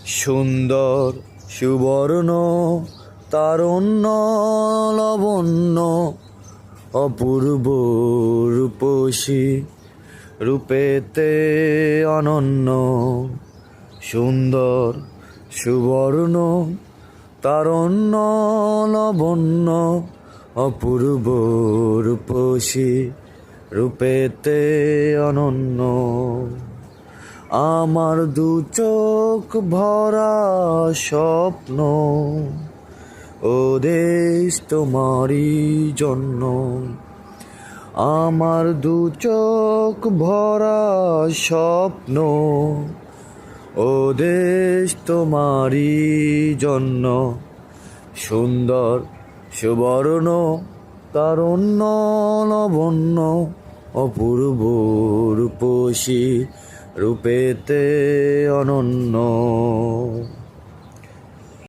সুন্দর সুবর্ণ তারুণ্য লবণ্য অপূর্ব রূপসী রূপেতে অনন্য। সুন্দর সুবর্ণ তারুণ্য লবণ্য অপূর্ব রূপসী রূপেতে অনন্য। আমার দু চোখ ভরা স্বপ্ন ও দেশ তোমারই জন্য। আমার দু চোখ ভরা স্বপ্ন ও দেশ তোমারই জন্য। সুন্দর সুবর্ণ তারুণ্য লবণ্য অপূর্ব রূপসী রূপেতে অনন্য।